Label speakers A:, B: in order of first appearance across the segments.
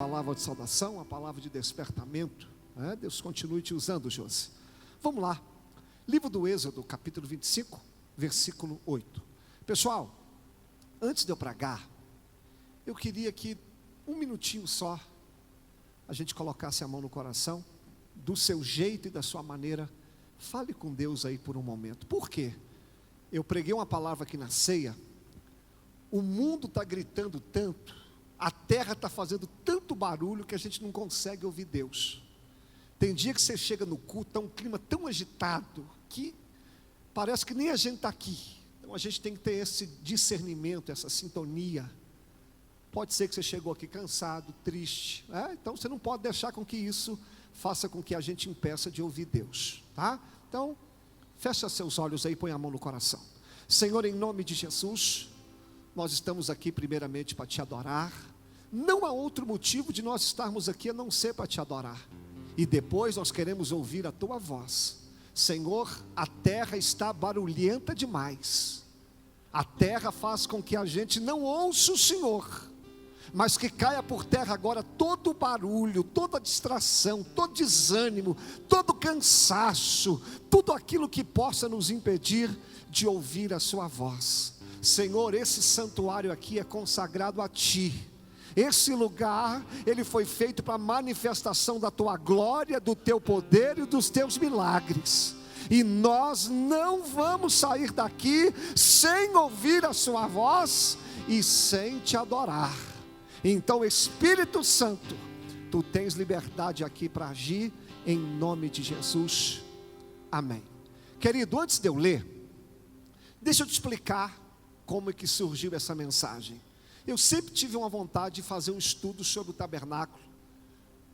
A: Palavra de saudação, a palavra de despertamento, né? Deus continue te usando, Josi. Vamos lá, livro do Êxodo, capítulo 25, versículo 8. Pessoal, antes de eu pregar, eu queria que um minutinho só, a gente colocasse a mão no coração, do seu jeito e da sua maneira. Fale com Deus aí por um momento. Por quê? Eu preguei uma palavra aqui na ceia, o mundo está gritando tanto, a terra está fazendo tanto barulho que a gente não consegue ouvir Deus. Tem dia que você chega no culto, está um clima tão agitado, que parece que nem a gente está aqui. Então a gente tem que ter esse discernimento, essa sintonia. Pode ser que você chegou aqui cansado, triste, então você não pode deixar com que isso faça com que a gente impeça de ouvir Deus, tá? Então, fecha seus olhos aí, põe a mão no coração. Senhor, em nome de Jesus, nós estamos aqui primeiramente para te adorar. Não há outro motivo de nós estarmos aqui a não ser para te adorar. E depois nós queremos ouvir a tua voz. Senhor, a terra está barulhenta demais. A terra faz com que a gente não ouça o Senhor, mas que caia por terra agora todo o barulho, toda a distração, todo desânimo, todo cansaço, tudo aquilo que possa nos impedir de ouvir a sua voz. Senhor, esse santuário aqui é consagrado a Ti. Esse lugar, ele foi feito para a manifestação da Tua glória, do Teu poder e dos Teus milagres. E nós não vamos sair daqui sem ouvir a Sua voz e sem Te adorar. Então, Espírito Santo, Tu tens liberdade aqui para agir, em nome de Jesus. Amém. Querido, antes de eu ler, deixa eu te explicar como é que surgiu essa mensagem. Eu sempre tive uma vontade de fazer um estudo sobre o tabernáculo.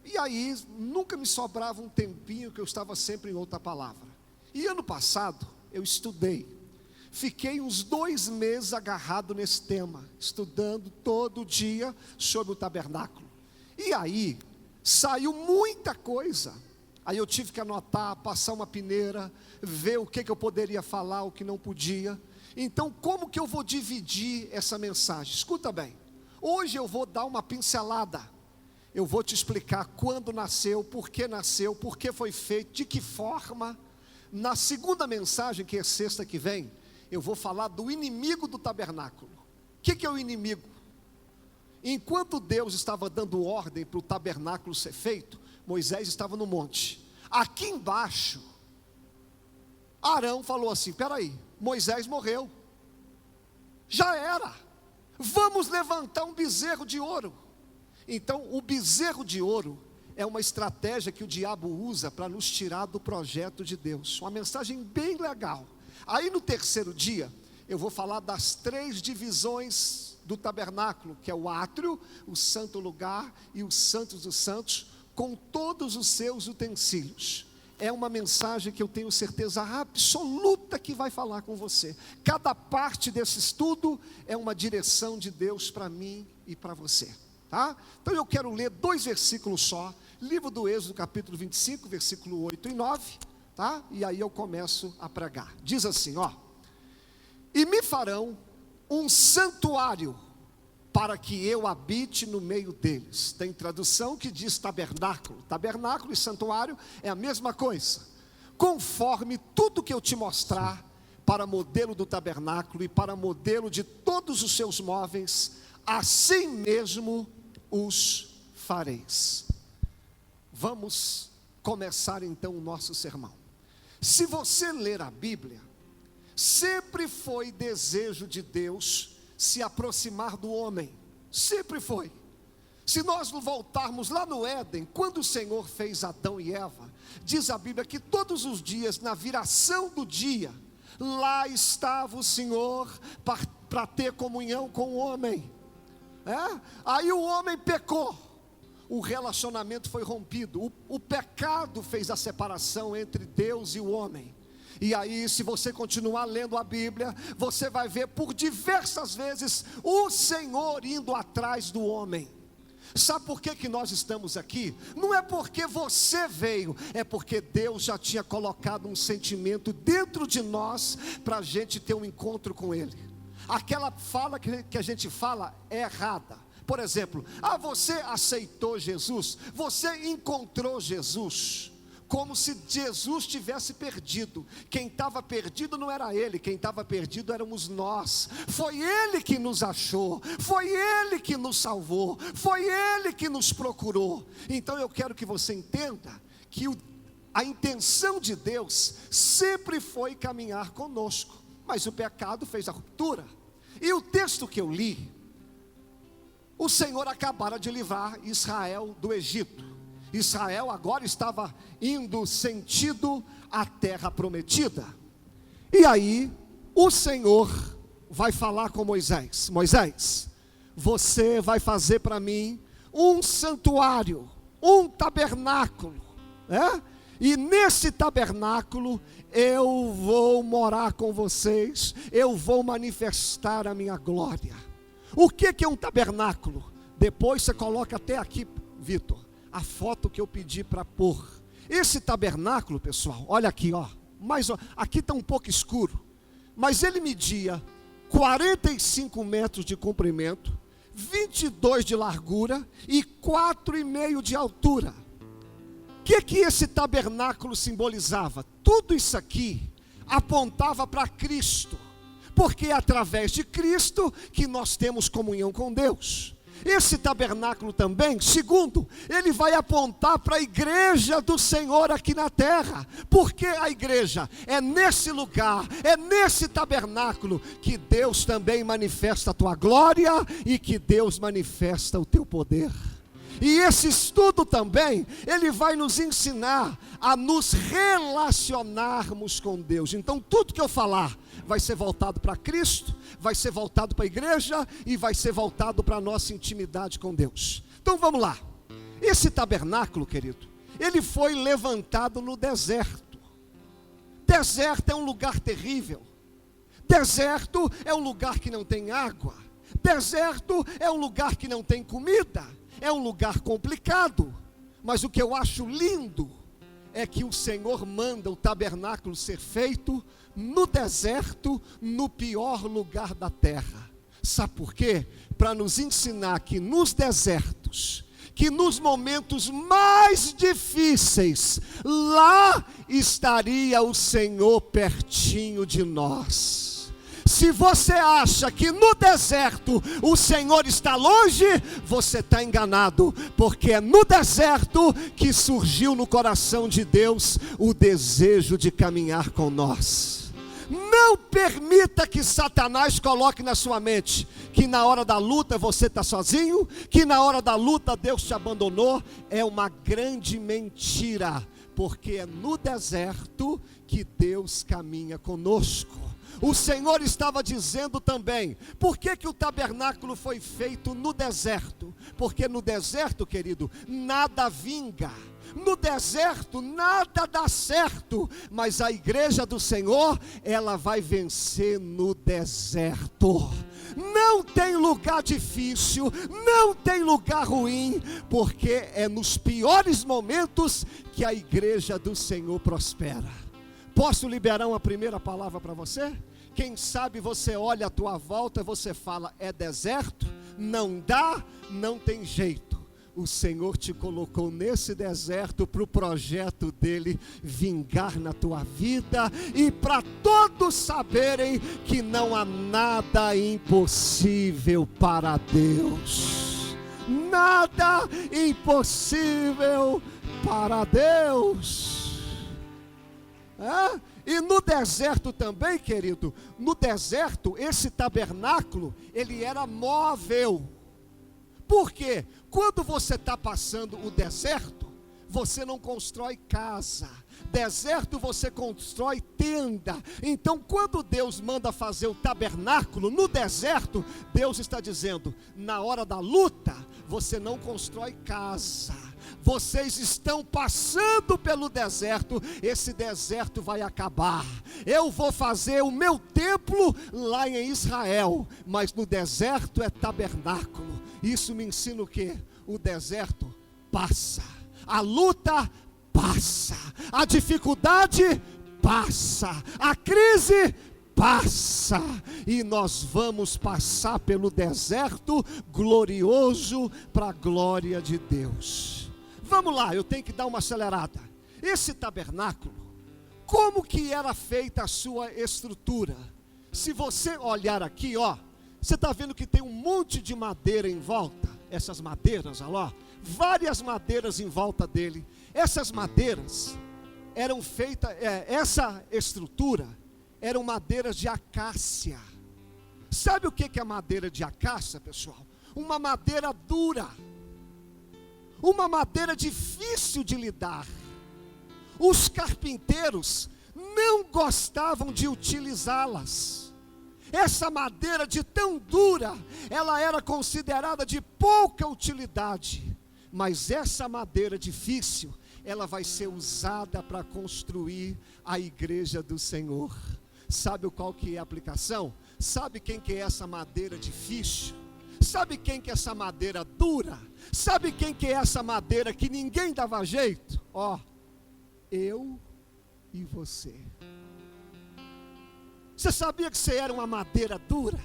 A: E aí, nunca me sobrava um tempinho, que eu estava sempre em outra palavra. E ano passado, eu estudei. Fiquei uns 2 meses agarrado nesse tema, estudando todo dia sobre o tabernáculo. E aí, saiu muita coisa. Aí eu tive que anotar, passar uma peneira, ver o que eu poderia falar, o que não podia. Então, como que eu vou dividir essa mensagem? Escuta bem, hoje eu vou dar uma pincelada. Eu vou te explicar quando nasceu, por que foi feito, de que forma. Na segunda mensagem, que é sexta que vem, eu vou falar do inimigo do tabernáculo. O que é o inimigo? Enquanto Deus estava dando ordem para o tabernáculo ser feito, Moisés estava no monte. Aqui embaixo, Arão falou assim: peraí, Moisés morreu, já era, vamos levantar um bezerro de ouro. Então o bezerro de ouro é uma estratégia que o diabo usa para nos tirar do projeto de Deus. Uma mensagem bem legal. Aí no terceiro dia, eu vou falar das 3 divisões do tabernáculo, que é o átrio, o santo lugar e os santos dos santos, com todos os seus utensílios. É uma mensagem que eu tenho certeza absoluta que vai falar com você. Cada parte desse estudo é uma direção de Deus para mim e para você, tá? Então eu quero ler 2 versículos só, livro do Êxodo, capítulo 25, versículo 8 e 9, tá? E aí eu começo a pregar. Diz assim, ó: e me farão um santuário para que eu habite no meio deles. Tem tradução que diz tabernáculo. Tabernáculo e santuário é a mesma coisa. Conforme tudo que eu te mostrar, para modelo do tabernáculo e para modelo de todos os seus móveis, assim mesmo os fareis. Vamos começar então o nosso sermão. Se você ler a Bíblia, sempre foi desejo de Deus se aproximar do homem, sempre foi. Se nós voltarmos lá no Éden, quando o Senhor fez Adão e Eva, diz a Bíblia que todos os dias, na viração do dia, lá estava o Senhor para ter comunhão com o homem. Aí o homem pecou, o relacionamento foi rompido, o pecado fez a separação entre Deus e o homem. E aí, se você continuar lendo a Bíblia, você vai ver por diversas vezes o Senhor indo atrás do homem. Sabe por que nós estamos aqui? Não é porque você veio, é porque Deus já tinha colocado um sentimento dentro de nós para a gente ter um encontro com Ele. Aquela fala que a gente fala é errada. Por exemplo, você aceitou Jesus, você encontrou Jesus, como se Jesus tivesse perdido. Quem estava perdido não era ele, quem estava perdido éramos nós. Foi ele que nos achou, foi ele que nos salvou, foi ele que nos procurou. Então eu quero que você entenda que a intenção de Deus sempre foi caminhar conosco, mas o pecado fez a ruptura. E o texto que eu li, o Senhor acabara de livrar Israel do Egito. Israel agora estava indo sentido à terra prometida. E aí o Senhor vai falar com Moisés: Moisés, você vai fazer para mim um santuário, um tabernáculo, e nesse tabernáculo eu vou morar com vocês, eu vou manifestar a minha glória. O que é um tabernáculo? Depois você coloca até aqui, Vitor, a foto que eu pedi para pôr. Esse tabernáculo, pessoal, olha aqui, aqui está um pouco escuro, mas ele media 45 metros de comprimento, 22 de largura e 4,5 de altura. O que esse tabernáculo simbolizava? Tudo isso aqui apontava para Cristo, porque é através de Cristo que nós temos comunhão com Deus. Esse tabernáculo também, segundo, ele vai apontar para a igreja do Senhor aqui na terra, porque a igreja é nesse lugar, é nesse tabernáculo que Deus também manifesta a tua glória e que Deus manifesta o teu poder. E esse estudo também, ele vai nos ensinar a nos relacionarmos com Deus. Então tudo que eu falar vai ser voltado para Cristo, vai ser voltado para a igreja e vai ser voltado para a nossa intimidade com Deus. Então vamos lá. Esse tabernáculo, querido, ele foi levantado no deserto. Deserto é um lugar terrível. Deserto é um lugar que não tem água. Deserto é um lugar que não tem comida. É um lugar complicado, mas o que eu acho lindo é que o Senhor manda o tabernáculo ser feito no deserto, no pior lugar da terra. Sabe por quê? Para nos ensinar que nos desertos, que nos momentos mais difíceis, lá estaria o Senhor pertinho de nós. Se você acha que no deserto o Senhor está longe, você está enganado, porque é no deserto que surgiu no coração de Deus o desejo de caminhar com nós. Não permita que Satanás coloque na sua mente que na hora da luta você está sozinho, que na hora da luta Deus te abandonou. É uma grande mentira, porque é no deserto que Deus caminha conosco. O Senhor estava dizendo também, por que o tabernáculo foi feito no deserto? Porque no deserto, querido, nada vinga. No deserto nada dá certo, mas a igreja do Senhor, ela vai vencer no deserto. Não tem lugar difícil, não tem lugar ruim, porque é nos piores momentos que a igreja do Senhor prospera. Posso liberar uma primeira palavra para você? Quem sabe você olha à tua volta e você fala, é deserto? Não dá, não tem jeito. O Senhor te colocou nesse deserto para o projeto dele vingar na tua vida e para todos saberem que não há nada impossível para Deus. Nada impossível para Deus. E no deserto também, querido, no deserto esse tabernáculo, ele era móvel. Por quê? Quando você está passando o deserto, você não constrói casa. Deserto você constrói tenda. Então quando Deus manda fazer o tabernáculo no deserto, Deus está dizendo, na hora da luta, você não constrói casa. Vocês estão passando pelo deserto, esse deserto vai acabar. Eu vou fazer o meu templo lá em Israel, mas no deserto é tabernáculo. Isso me ensina o quê? O deserto passa, a luta passa, a dificuldade passa, a crise passa, e nós vamos passar pelo deserto glorioso para a glória de Deus. Vamos lá, eu tenho que dar uma acelerada. Esse tabernáculo, como que era feita a sua estrutura? Se você olhar aqui, ó, você está vendo que tem um monte de madeira em volta. Essas madeiras, olha lá, várias madeiras em volta dele. Essas madeiras eram feitas, essa estrutura eram madeiras de acácia. Sabe o que é madeira de acácia, pessoal? Uma madeira dura, uma madeira difícil de lidar. Os carpinteiros não gostavam de utilizá-las. Essa madeira de tão dura, ela era considerada de pouca utilidade. Mas essa madeira difícil, ela vai ser usada para construir a igreja do Senhor. Sabe qual que é a aplicação? Sabe quem que é essa madeira difícil? Sabe quem que é essa madeira dura? Sabe quem que é essa madeira que ninguém dava jeito? Ó, eu e você. Você sabia que você era uma madeira dura?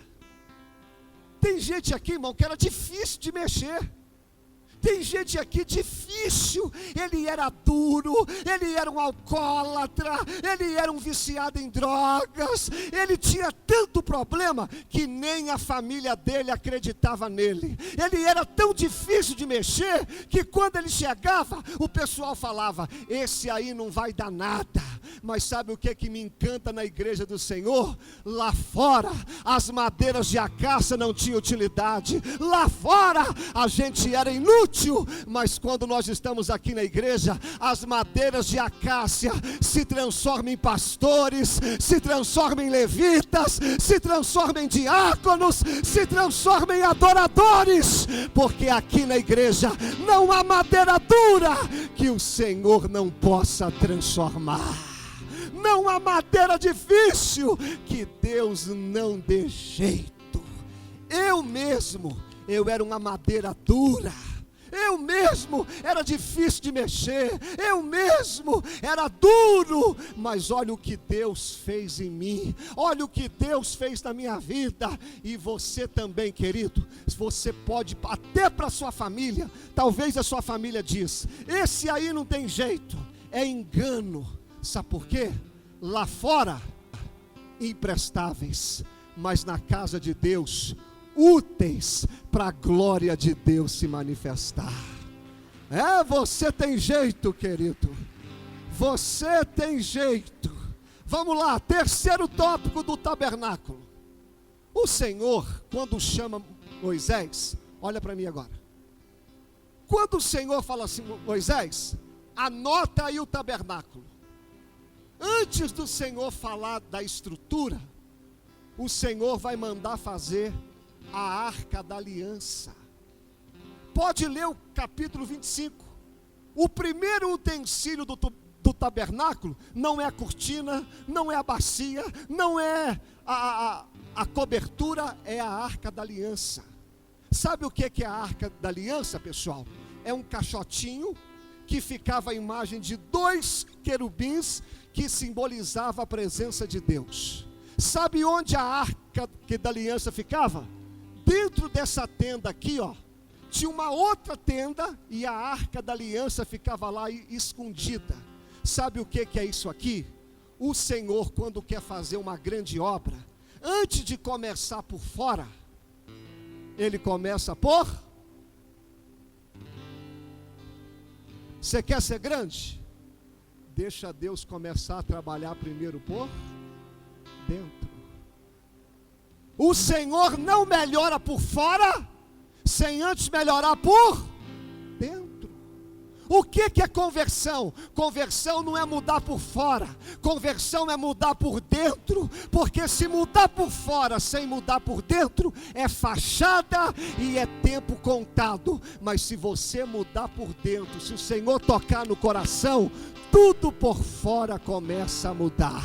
A: Tem gente aqui, irmão, que era difícil de mexer. Tem gente aqui difícil, ele era duro, ele era um alcoólatra, ele era um viciado em drogas, ele tinha tanto problema que nem a família dele acreditava nele. Ele era tão difícil de mexer que quando ele chegava, o pessoal falava: esse aí não vai dar nada. Mas sabe o que me encanta na igreja do Senhor? Lá fora, as madeiras de acácia não tinham utilidade. Lá fora, a gente era inútil. Mas quando nós estamos aqui na igreja, as madeiras de acácia se transformam em pastores, se transformam em levitas, se transformam em diáconos, se transformam em adoradores. Porque aqui na igreja não há madeira dura que o Senhor não possa transformar. Não há madeira difícil que Deus não dê jeito. Eu era uma madeira dura. Eu mesmo era difícil de mexer. Eu mesmo era duro. Mas olha o que Deus fez em mim. Olha o que Deus fez na minha vida. E você também, querido. Você pode, até para a sua família. Talvez a sua família diz: esse aí não tem jeito. É engano. Sabe por quê? Lá fora, imprestáveis, mas na casa de Deus, úteis para a glória de Deus se manifestar. Você tem jeito, querido. Você tem jeito. Vamos lá, terceiro tópico do tabernáculo. O Senhor, quando chama Moisés, olha para mim agora. Quando o Senhor fala assim: Moisés, anota aí o tabernáculo. Antes do Senhor falar da estrutura, o Senhor vai mandar fazer a arca da aliança. Pode ler o capítulo 25. O primeiro utensílio do tabernáculo não é a cortina, não é a bacia, não é a cobertura, é a arca da aliança. Sabe o que é a arca da aliança, pessoal? É um caixotinho que ficava a imagem de 2 querubins que simbolizava a presença de Deus. Sabe onde a arca da aliança ficava? Dentro dessa tenda aqui, ó, tinha uma outra tenda e a arca da aliança ficava lá escondida. Sabe o que é isso aqui? O Senhor, quando quer fazer uma grande obra, antes de começar por fora, Ele começa por... Você quer ser grande? Deixa Deus começar a trabalhar primeiro por dentro. O Senhor não melhora por fora sem antes melhorar por dentro. O que é conversão? Conversão não é mudar por fora. Conversão é mudar por dentro. Porque se mudar por fora sem mudar por dentro, é fachada e é tempo contado. Mas se você mudar por dentro, se o Senhor tocar no coração, tudo por fora começa a mudar.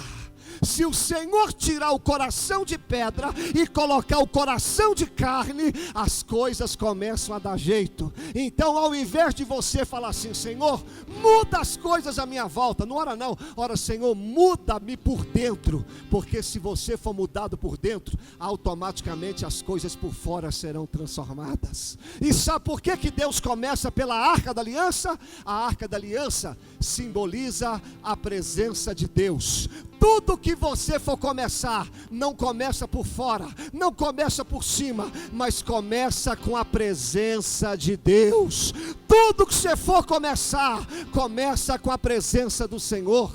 A: Se o Senhor tirar o coração de pedra e colocar o coração de carne, as coisas começam a dar jeito. Então, ao invés de você falar assim: Senhor, muda as coisas à minha volta, não ora não, ora: Senhor, muda-me por dentro, porque se você for mudado por dentro, automaticamente as coisas por fora serão transformadas. E sabe por que Deus começa pela Arca da Aliança? A Arca da Aliança simboliza a presença de Deus. Tudo que você for começar, não começa por fora, não começa por cima, mas começa com a presença de Deus. Tudo que você for começar, começa com a presença do Senhor.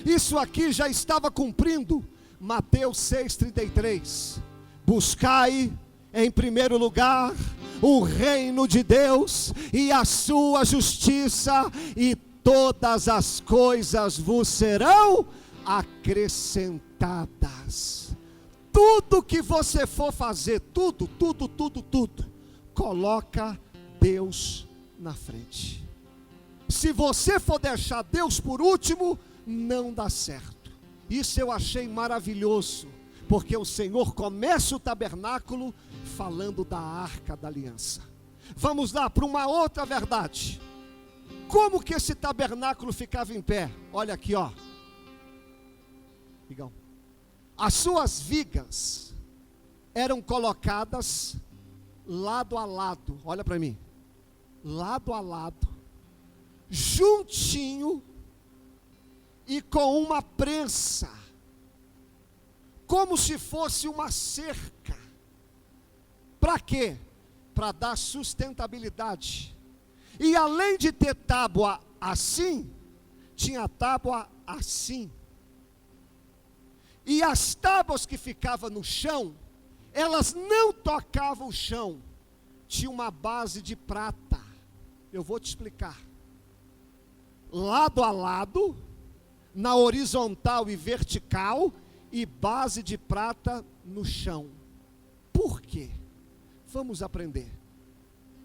A: Isso aqui já estava cumprindo Mateus 6,33. Buscai em primeiro lugar o reino de Deus e a sua justiça, e todas as coisas vos serão acrescentadas. Tudo que você for fazer, tudo, coloca Deus na frente. Se você for deixar Deus por último, não dá certo. Isso eu achei maravilhoso, porque o Senhor começa o tabernáculo falando da Arca da Aliança. Vamos lá para uma outra verdade. Como que esse tabernáculo ficava em pé? Olha aqui, ó. As suas vigas eram colocadas lado a lado. Olha para mim. Lado a lado, juntinho e com uma prensa, como se fosse uma cerca. Para quê? Para dar sustentabilidade. E além de ter tábua assim, tinha tábua assim. E as tábuas que ficavam no chão, elas não tocavam o chão. Tinha uma base de prata. Eu vou te explicar. Lado a lado, na horizontal e vertical, e base de prata no chão. Por quê? Vamos aprender.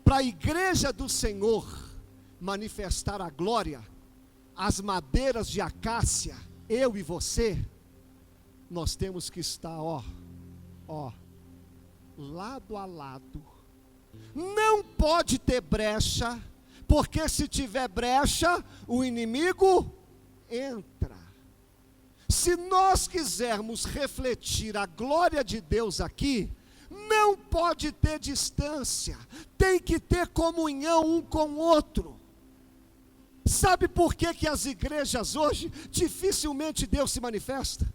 A: Para a igreja do Senhor manifestar a glória, as madeiras de acácia, eu e você, nós temos que estar, lado a lado. Não pode ter brecha, porque se tiver brecha, o inimigo entra. Se nós quisermos refletir a glória de Deus aqui, não pode ter distância, tem que ter comunhão um com o outro. Sabe por que as igrejas hoje, dificilmente Deus se manifesta?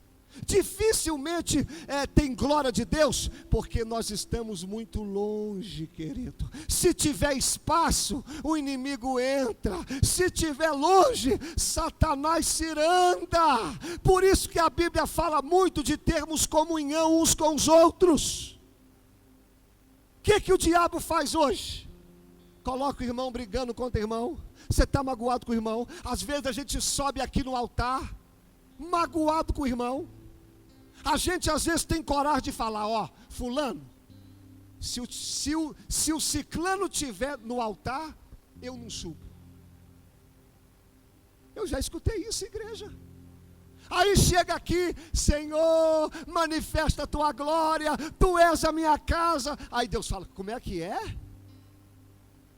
A: Dificilmente tem glória de Deus, porque nós estamos muito longe, querido. Se tiver espaço, o inimigo entra. Se tiver longe, Satanás ciranda. Por isso que a Bíblia fala muito de termos comunhão uns com os outros. O que o diabo faz hoje? Coloca o irmão brigando contra o irmão. Você está magoado com o irmão. Às vezes a gente sobe aqui no altar, magoado com o irmão. A gente às vezes tem coragem de falar: fulano, se o ciclano estiver no altar, eu não subo. Eu já escutei isso, igreja. Aí chega aqui: Senhor, manifesta a tua glória, tu és a minha casa. Aí Deus fala: como é que é?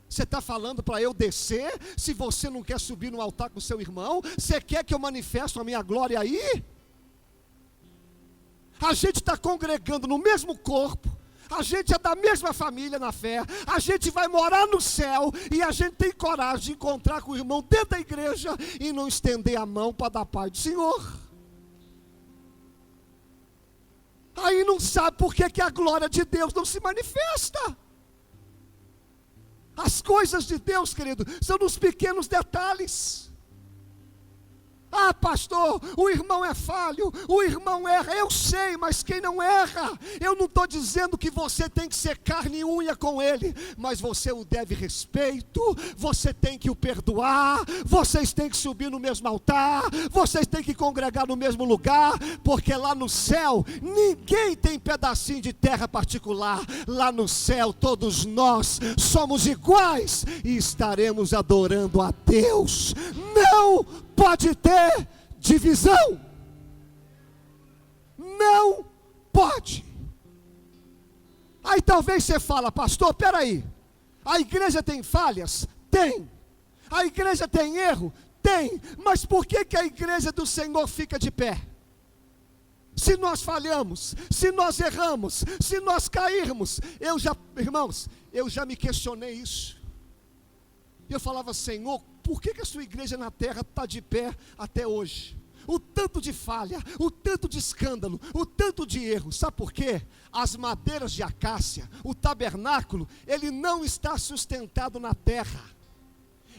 A: Você está falando para eu descer? Se você não quer subir no altar com seu irmão, você quer que eu manifeste a minha glória aí? A gente está congregando no mesmo corpo, a gente é da mesma família na fé, a gente vai morar no céu, e a gente tem coragem de encontrar com o irmão dentro da igreja e não estender a mão para dar paz do Senhor. Aí não sabe por que a glória de Deus não se manifesta. As coisas de Deus, querido, são nos pequenos detalhes. Ah, pastor, o irmão é falho, o irmão erra. Eu sei, mas quem não erra? Eu não estou dizendo que você tem que ser carne e unha com ele, mas você o deve respeito, você tem que o perdoar, vocês têm que subir no mesmo altar, vocês têm que congregar no mesmo lugar, porque lá no céu, ninguém tem pedacinho de terra particular. Lá no céu, todos nós somos iguais e estaremos adorando a Deus. Não pode ter divisão. Não pode. Aí talvez você fala, pastor, peraí, a igreja tem falhas? Tem. A igreja tem erro? Tem. Mas por que a igreja do Senhor fica de pé? Se nós falhamos, se nós erramos, se nós cairmos, irmãos, eu já me questionei isso. Eu falava, Senhor, por que a sua igreja na terra está de pé até hoje? O tanto de falha, o tanto de escândalo, o tanto de erro, sabe por quê? As madeiras de acácia, o tabernáculo, ele não está sustentado na terra.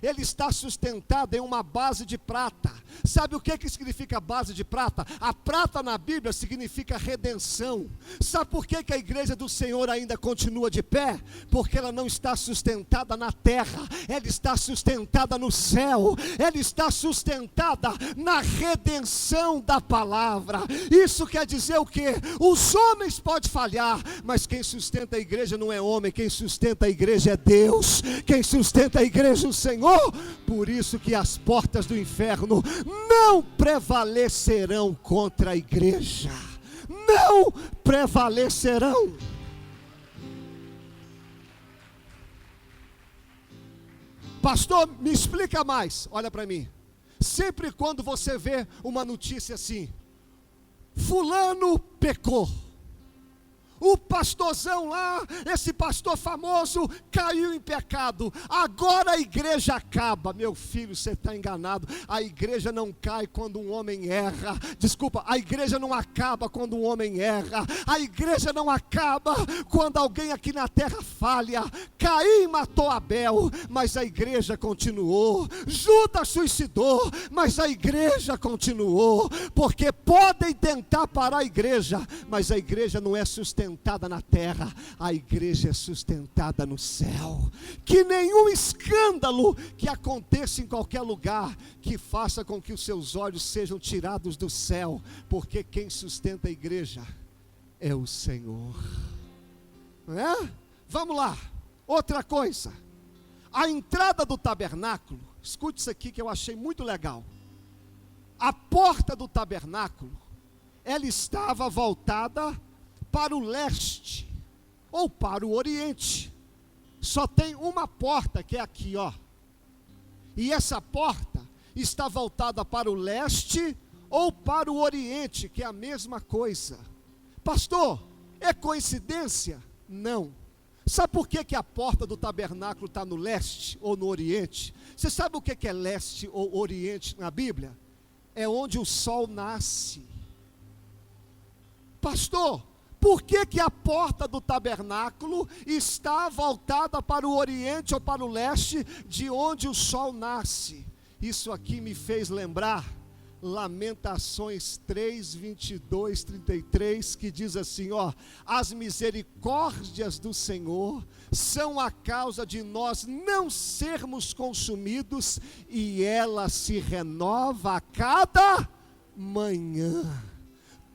A: Ele está sustentado em uma base de prata. Sabe o que significa base de prata? A prata na Bíblia significa redenção. Sabe por que a igreja do Senhor ainda continua de pé? Porque ela não está sustentada na terra, ela está sustentada no céu, ela está sustentada na redenção da palavra. Isso quer dizer o quê? Os homens podem falhar, mas quem sustenta a igreja não é homem, quem sustenta a igreja é Deus, quem sustenta a igreja é o Senhor. Por isso que as portas do inferno não prevalecerão contra a igreja. Não prevalecerão. Pastor, me explica mais. Olha para mim. Sempre quando você vê uma notícia assim, fulano pecou, o pastorzão lá, esse pastor famoso, caiu em pecado, agora a igreja acaba. Meu filho, você está enganado. A igreja não cai quando um homem erra. Desculpa, a igreja não acaba quando um homem erra. A igreja não acaba quando alguém aqui na terra falha. Caim matou Abel, mas a igreja continuou. Judas suicidou, mas a igreja continuou. Porque podem tentar parar a igreja, mas a igreja não é sustentada na terra, a igreja é sustentada no céu. Que nenhum escândalo que aconteça em qualquer lugar que faça com que os seus olhos sejam tirados do céu, porque quem sustenta a igreja é o Senhor. Não é? Vamos lá, outra coisa, a entrada do tabernáculo, escute isso aqui que eu achei muito legal. A porta do tabernáculo, ela estava voltada para o leste, ou para o oriente. Só tem uma porta, que é aqui, ó. E essa porta está voltada para o leste, ou para o oriente, que é a mesma coisa. Pastor, é coincidência? Não. Sabe por que a porta do tabernáculo está no leste, ou no oriente? Você sabe o que é leste ou oriente na Bíblia? É onde o sol nasce. Pastor, por que a porta do tabernáculo está voltada para o oriente ou para o leste, de onde o sol nasce? Isso aqui me fez lembrar Lamentações 3, 22, 33, que diz assim, ó: as misericórdias do Senhor são a causa de nós não sermos consumidos, e ela se renova a cada manhã.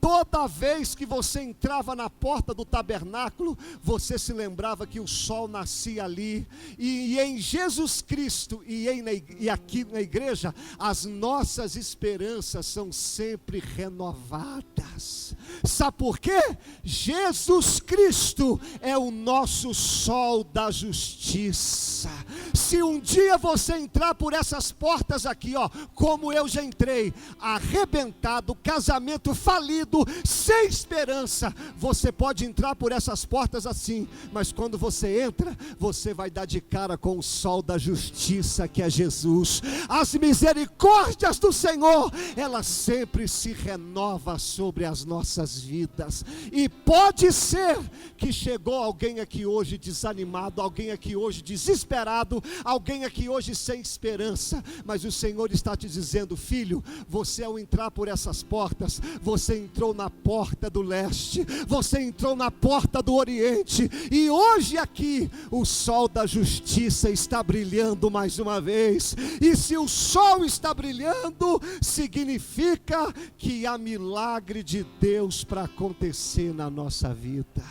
A: Toda vez que você entrava na porta do tabernáculo, você se lembrava que o sol nascia ali, e em Jesus Cristo, e aqui na igreja, as nossas esperanças são sempre renovadas. Sabe por quê? Jesus Cristo é o nosso sol da justiça. Se um dia você entrar por essas portas aqui, ó, como eu já entrei, arrebentado, casamento falido, sem esperança, você pode entrar por essas portas assim, mas quando você entra, você vai dar de cara com o sol da justiça, que é Jesus. As misericórdias do Senhor, ela sempre se renova sobre as nossas vidas. E pode ser que chegou alguém aqui hoje desanimado, alguém aqui hoje desesperado, alguém aqui hoje sem esperança, mas o Senhor está te dizendo: filho, você ao entrar por essas portas, você entrou na porta do leste, você entrou na porta do oriente, e hoje aqui o sol da justiça está brilhando mais uma vez. E se o sol está brilhando, significa que há milagre de Deus para acontecer na nossa vida.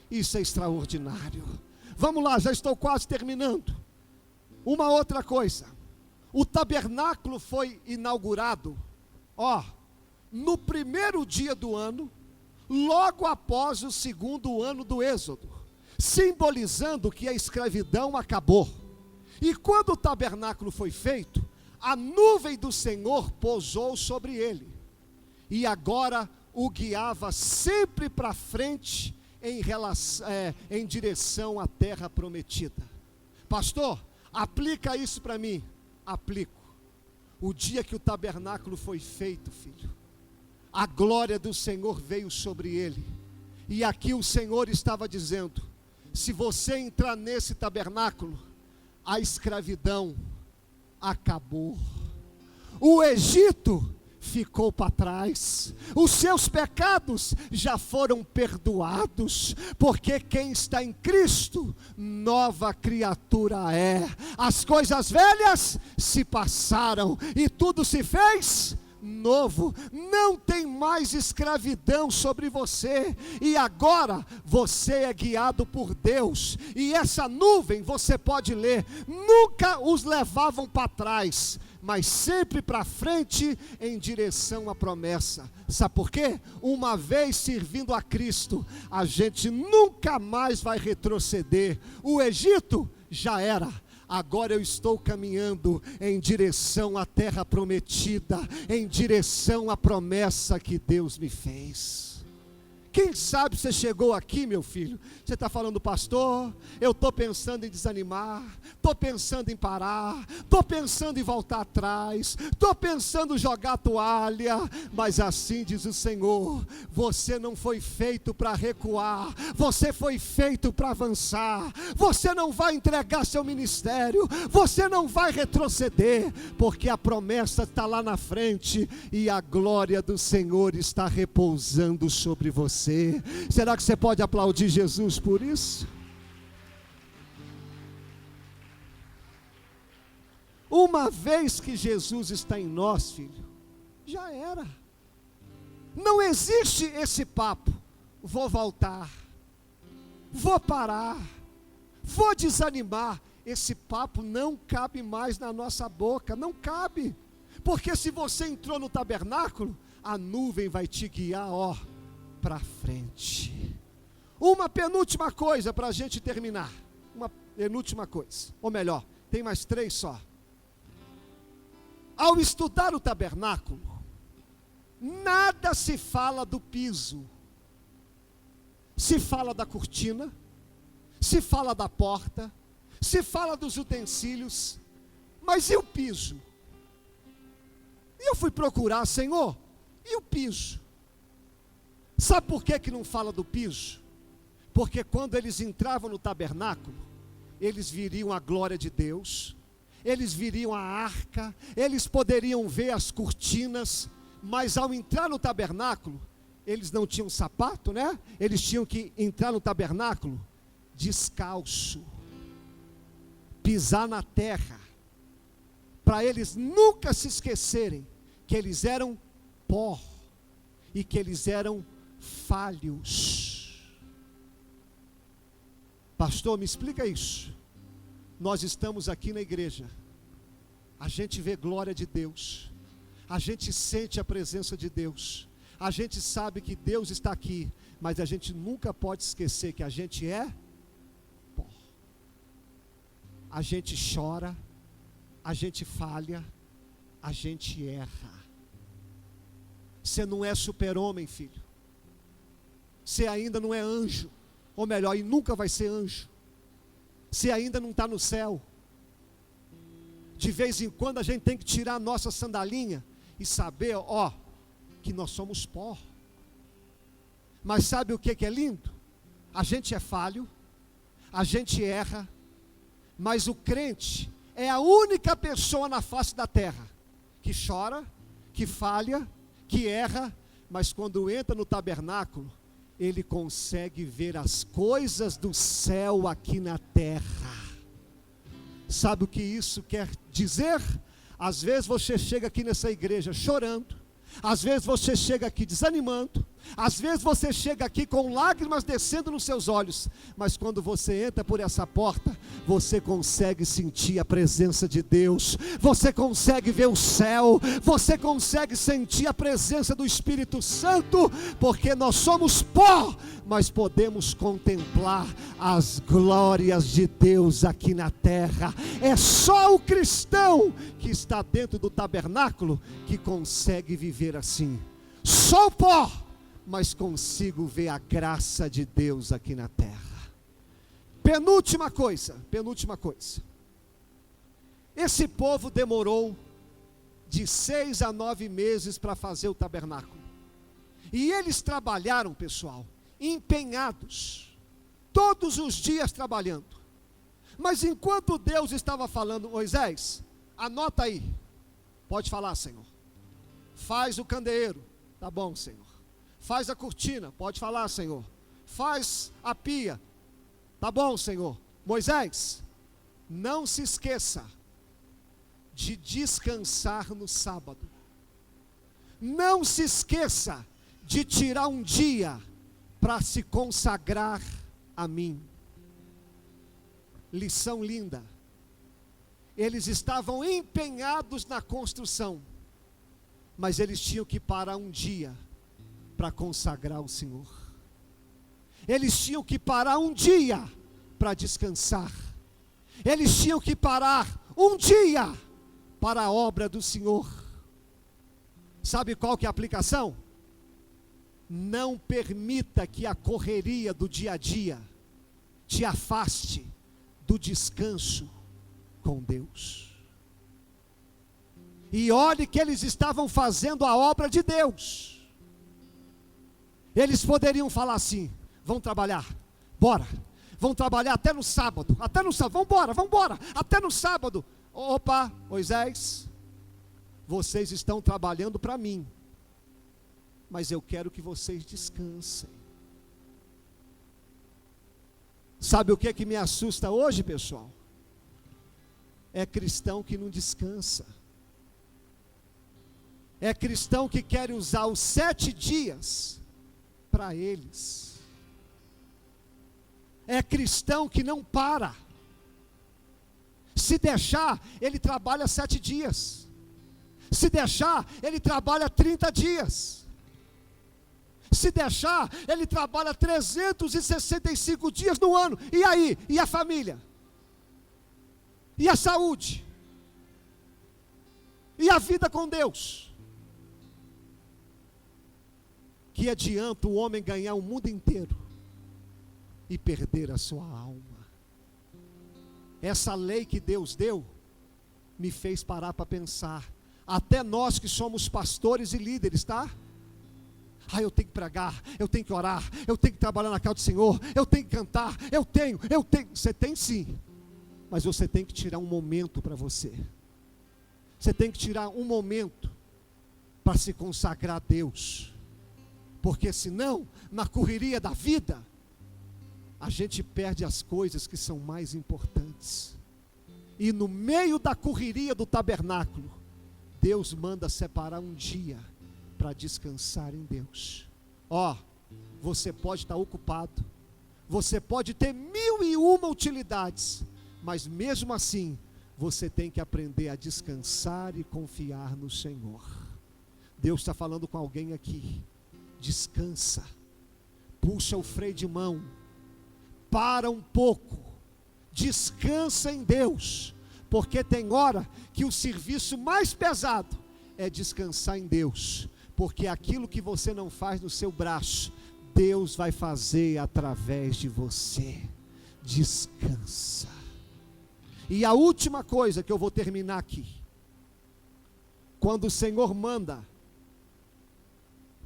A: Isso é extraordinário. Vamos lá, já estou quase terminando. Uma outra coisa, o tabernáculo foi inaugurado, ó, no primeiro dia do ano, logo após o segundo ano do Êxodo, simbolizando que a escravidão acabou. E quando o tabernáculo foi feito, a nuvem do Senhor pousou sobre ele, e agora o guiava sempre para frente em direção à terra prometida. Pastor, aplica isso para mim. Aplico. O dia que o tabernáculo foi feito, filho, a glória do Senhor veio sobre ele, e aqui o Senhor estava dizendo: se você entrar nesse tabernáculo, a escravidão acabou, o Egito ficou para trás, os seus pecados já foram perdoados, porque quem está em Cristo, nova criatura é. As coisas velhas se passaram e tudo se fez novo. Não tem mais escravidão sobre você, e agora você é guiado por Deus. E essa nuvem, você pode ler, nunca os levavam para trás, mas sempre para frente em direção à promessa. Sabe por quê? Uma vez servindo a Cristo, a gente nunca mais vai retroceder. O Egito já era. Agora eu estou caminhando em direção à terra prometida, em direção à promessa que Deus me fez. Quem sabe você chegou aqui, meu filho, você está falando: pastor, eu estou pensando em desanimar, estou pensando em parar, estou pensando em voltar atrás, estou pensando em jogar a toalha. Mas assim diz o Senhor: você não foi feito para recuar, você foi feito para avançar. Você não vai entregar seu ministério, você não vai retroceder, porque a promessa está lá na frente, e a glória do Senhor está repousando sobre você. Será que você pode aplaudir Jesus por isso? Uma vez que Jesus está em nós, filho, já era. Não existe esse papo: vou voltar, vou parar, vou desanimar. Esse papo não cabe mais na nossa boca, não cabe. Porque se você entrou no tabernáculo, a nuvem vai te guiar, para frente. Uma penúltima coisa para a gente terminar. Uma penúltima coisa, ou melhor, tem mais 3 só. Ao estudar o tabernáculo, nada se fala do piso. Se fala da cortina, se fala da porta, se fala dos utensílios, mas e o piso? E eu fui procurar: Senhor, e o piso? Sabe por que não fala do piso? Porque quando eles entravam no tabernáculo, eles viriam a glória de Deus, eles viriam a arca, eles poderiam ver as cortinas, mas ao entrar no tabernáculo, eles não tinham sapato, né? Eles tinham que entrar no tabernáculo descalço, pisar na terra, para eles nunca se esquecerem que eles eram pó e que eles eram falhos. Pastor, me explica isso. Nós estamos aqui na igreja, a gente vê glória de Deus, a gente sente a presença de Deus, a gente sabe que Deus está aqui, mas a gente nunca pode esquecer que a gente é pó. A gente chora, a gente falha, a gente erra. Você não é super-homem, filho. Você ainda não é anjo, ou melhor, e nunca vai ser anjo. Você ainda não está no céu. De vez em quando a gente tem que tirar a nossa sandalinha e saber, que nós somos pó. Mas sabe o que é lindo? A gente é falho, a gente erra, mas o crente é a única pessoa na face da terra que chora, que falha, que erra, mas quando entra no tabernáculo, ele consegue ver as coisas do céu aqui na terra. Sabe o que isso quer dizer? Às vezes você chega aqui nessa igreja chorando, às vezes você chega aqui desanimando, Às vezes você chega aqui com lágrimas descendo nos seus olhos, mas quando você entra por essa porta, você consegue sentir a presença de Deus, você consegue ver o céu, você consegue sentir a presença do Espírito Santo, porque nós somos pó, mas podemos contemplar as glórias de Deus aqui na terra. É só o cristão que está dentro do tabernáculo que consegue viver assim. Sou pó, mas consigo ver a graça de Deus aqui na terra. Penúltima coisa. Esse povo demorou de 6 a 9 meses para fazer o tabernáculo. E eles trabalharam, pessoal, empenhados, todos os dias trabalhando. Mas enquanto Deus estava falando, Moisés, anota aí, pode falar, Senhor. Faz o candeeiro, tá bom, Senhor. Faz a cortina, pode falar, Senhor. Faz a pia, tá bom, Senhor. Moisés, não se esqueça de descansar no sábado. Não se esqueça de tirar um dia para se consagrar a mim. Lição linda. Eles estavam empenhados na construção, mas eles tinham que parar um dia para consagrar o Senhor. Eles tinham que parar um dia para descansar. Eles tinham que parar um dia para a obra do Senhor. Sabe qual que é a aplicação? Não permita que a correria do dia a dia te afaste do descanso com Deus. E olhe que eles estavam fazendo a obra de Deus. Eles poderiam falar assim: vamos trabalhar, bora, vamos trabalhar até no sábado, vamos embora, até no sábado. Opa, Moisés, vocês estão trabalhando para mim, mas eu quero que vocês descansem. Sabe o que me assusta hoje, pessoal? É cristão que não descansa. É cristão que quer usar os 7 dias para eles. É cristão que não para. Se deixar, ele trabalha 7 dias. Se deixar, ele trabalha 30 dias. Se deixar, ele trabalha 365 dias no ano. E aí? E a família? E a saúde? E a vida com Deus? Que adianta o homem ganhar o mundo inteiro e perder a sua alma? Essa lei que Deus deu me fez parar para pensar. Até nós que somos pastores e líderes, tá? Eu tenho que pregar, eu tenho que orar, eu tenho que trabalhar na casa do Senhor, eu tenho que cantar, eu tenho. Você tem sim, mas você tem que tirar um momento para você. Você tem que tirar um momento para se consagrar a Deus. Porque senão, na correria da vida, a gente perde as coisas que são mais importantes. E no meio da correria do tabernáculo, Deus manda separar um dia para descansar em Deus. Você pode estar ocupado, você pode ter 1001 utilidades, mas mesmo assim, você tem que aprender a descansar e confiar no Senhor. Deus está falando com alguém aqui. Descansa, puxa o freio de mão, para um pouco, descansa em Deus, porque tem hora que o serviço mais pesado é descansar em Deus, porque aquilo que você não faz no seu braço, Deus vai fazer através de você. Descansa. E a última coisa que eu vou terminar aqui, quando o Senhor manda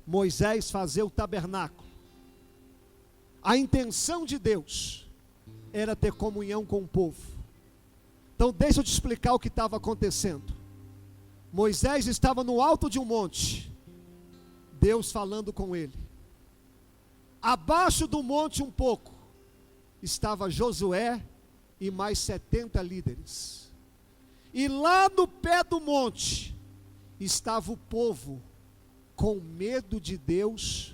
A: Moisés fazer o tabernáculo, a intenção de Deus era ter comunhão com o povo. Então deixa eu te explicar o que estava acontecendo. Moisés estava no alto de um monte, Deus falando com ele. Abaixo do monte um pouco, estava Josué e mais 70 líderes. E lá no pé do monte, estava o povo com medo de Deus,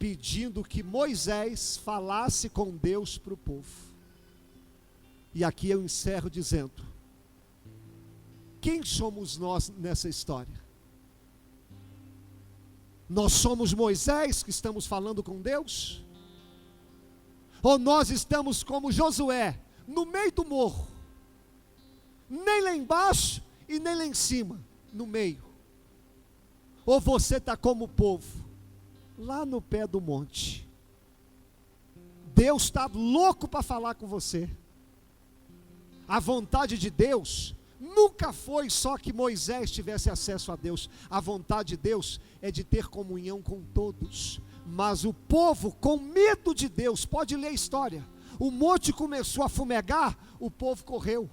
A: pedindo que Moisés falasse com Deus para o povo. E aqui eu encerro dizendo: quem somos nós nessa história? Nós somos Moisés que estamos falando com Deus? Ou nós estamos como Josué, no meio do morro, nem lá embaixo e nem lá em cima, no meio? Ou você está como o povo, lá no pé do monte? Deus está louco para falar com você. A vontade de Deus nunca foi só que Moisés tivesse acesso a Deus. A vontade de Deus é de ter comunhão com todos. Mas o povo, com medo de Deus, pode ler a história. O monte começou a fumegar, o povo correu.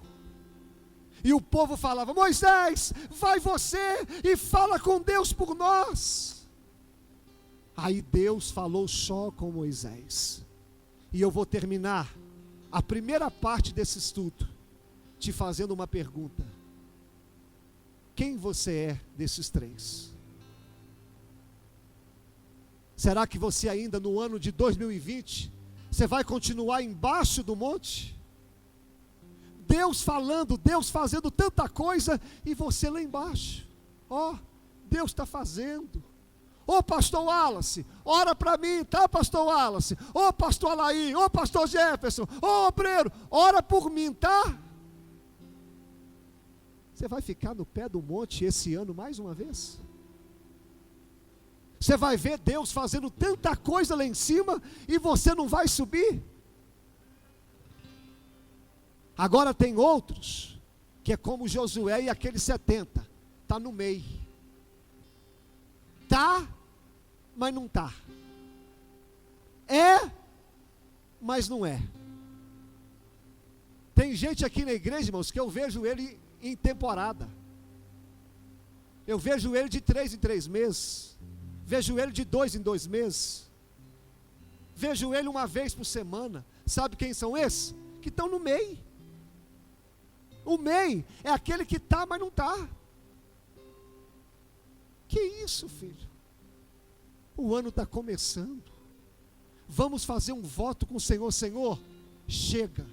A: E o povo falava: Moisés, vai você e fala com Deus por nós. Aí Deus falou só com Moisés. E eu vou terminar a primeira parte desse estudo te fazendo uma pergunta: quem você é desses três? Será que você ainda no ano de 2020, você vai continuar embaixo do monte? Deus falando, Deus fazendo tanta coisa, e você lá embaixo. Deus está fazendo. Pastor Wallace, ora para mim, tá, pastor Wallace? Pastor Alaí, pastor Jefferson, obreiro, ora por mim, tá? Você vai ficar no pé do monte esse ano mais uma vez? Você vai ver Deus fazendo tanta coisa lá em cima e você não vai subir? Agora tem outros, que é como Josué e aqueles 70, está no meio. Tá, mas não tá. É, mas não é. Tem gente aqui na igreja, irmãos, que eu vejo ele em temporada. Eu vejo ele de 3 em 3 meses. Vejo ele de 2 em 2 meses. Vejo ele uma vez por semana. Sabe quem são esses? Que estão no meio. O meio é aquele que está, mas não está. Que isso, filho? O ano está começando. Vamos fazer um voto com o Senhor. Senhor, chega.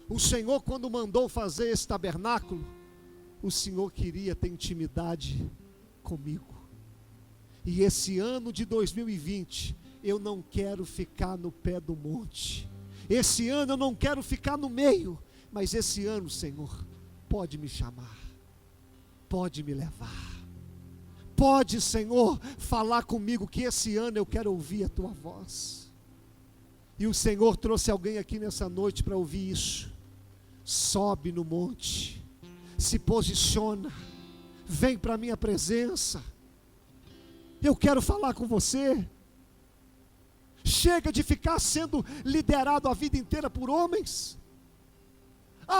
A: O Senhor, quando mandou fazer esse tabernáculo, o Senhor queria ter intimidade comigo. E esse ano de 2020, eu não quero ficar no pé do monte. Esse ano eu não quero ficar no meio. Mas esse ano, Senhor, pode me chamar. Pode me levar. Pode, Senhor, falar comigo, que esse ano eu quero ouvir a Tua voz. E o Senhor trouxe alguém aqui nessa noite para ouvir isso. Sobe no monte, se posiciona, vem para a minha presença. Eu quero falar com você. Chega de ficar sendo liderado a vida inteira por homens.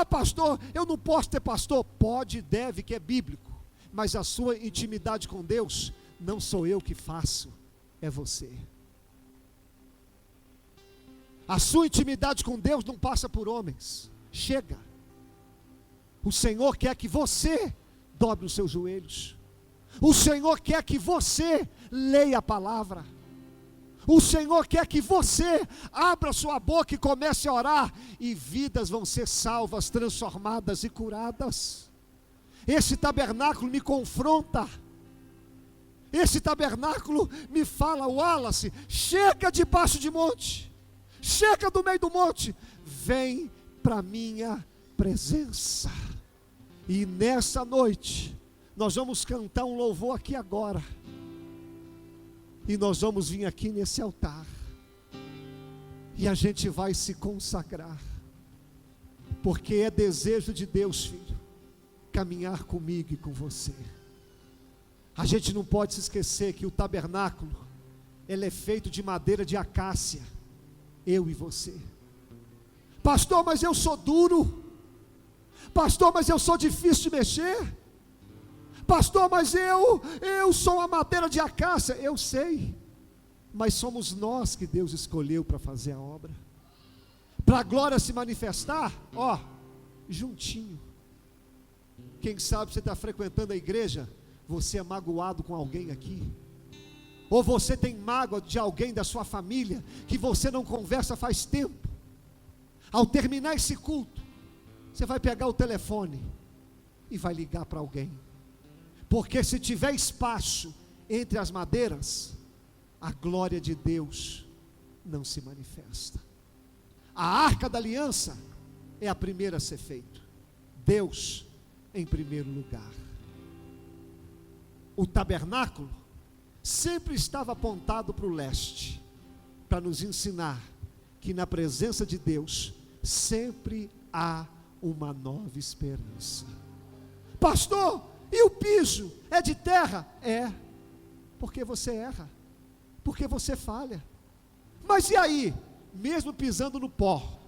A: Pastor, eu não posso ter pastor. Pode e deve, que é bíblico. Mas a sua intimidade com Deus, não sou eu que faço, é você. A sua intimidade com Deus não passa por homens. Chega. O Senhor quer que você dobre os seus joelhos. O Senhor quer que você leia a palavra. O Senhor quer que você abra sua boca e comece a orar, e vidas vão ser salvas, transformadas e curadas. Esse tabernáculo me confronta. Esse tabernáculo me fala: Wallace, chega debaixo de monte, chega do meio do monte, vem para a minha presença. E nessa noite, nós vamos cantar um louvor aqui agora. E nós vamos vir aqui nesse altar. E a gente vai se consagrar. Porque é desejo de Deus, filho, caminhar comigo e com você. A gente não pode se esquecer que o tabernáculo, ele é feito de madeira de acácia. Eu e você. Pastor, mas eu sou duro. Pastor, mas eu sou difícil de mexer. Pastor, mas eu sou uma madeira de acácia. Eu sei, mas somos nós que Deus escolheu para fazer a obra, para a glória se manifestar, juntinho. Quem sabe você está frequentando a igreja, você é magoado com alguém aqui, Ou você tem mágoa de alguém da sua família que você não conversa faz tempo. Ao terminar esse culto, você vai pegar o telefone e vai ligar para alguém. Porque se tiver espaço entre as madeiras, a glória de Deus não se manifesta. A arca da aliança é a primeira a ser feita. Deus em primeiro lugar. O tabernáculo sempre estava apontado para o leste, para nos ensinar que na presença de Deus sempre há uma nova esperança. Pastor, e o piso é de terra? É, porque você erra, porque você falha. Mas e aí? Mesmo pisando no pó,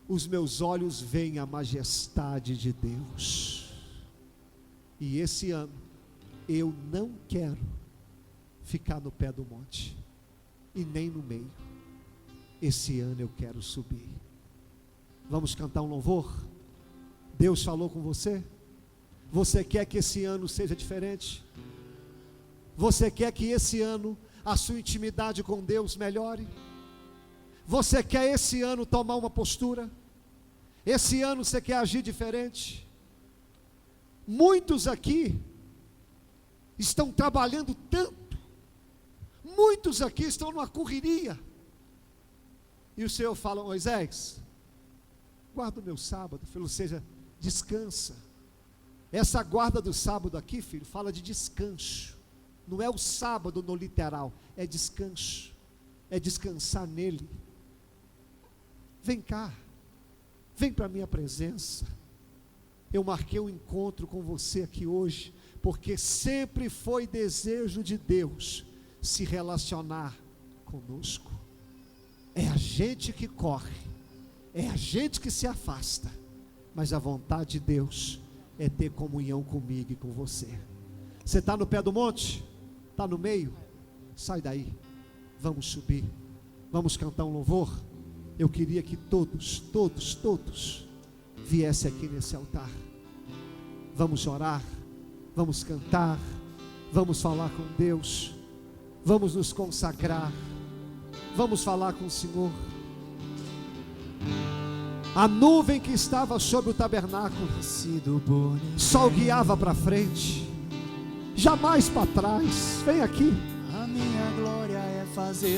A: os meus olhos veem a majestade de Deus. E esse ano eu não quero ficar no pé do monte e nem no meio. Esse ano eu quero subir. Vamos cantar um louvor? Deus falou com você? Você quer que esse ano seja diferente? Você quer que esse ano a sua intimidade com Deus melhore? Você quer esse ano tomar uma postura? Esse ano você quer agir diferente? Muitos aqui estão trabalhando tanto, muitos aqui estão numa correria, e o Senhor fala: Moisés, guarda o meu sábado, filho, ou seja, descansa. Essa guarda do sábado aqui, filho, fala de descanso. Não é o sábado no literal, é descanso, é descansar nele. Vem cá, vem para a minha presença. Eu marquei um encontro com você aqui hoje, porque sempre foi desejo de Deus se relacionar conosco. É a gente que corre, é a gente que se afasta, mas a vontade de Deus é ter comunhão comigo e com você. Você está no pé do monte? Está no meio? Sai daí, vamos subir, vamos cantar um louvor. Eu queria que todos viessem aqui nesse altar. Vamos orar, vamos cantar, vamos falar com Deus, vamos nos consagrar, vamos falar com o Senhor. A nuvem que estava sobre o tabernáculo só o guiava para frente, jamais para trás. Vem aqui.
B: A minha glória é fazer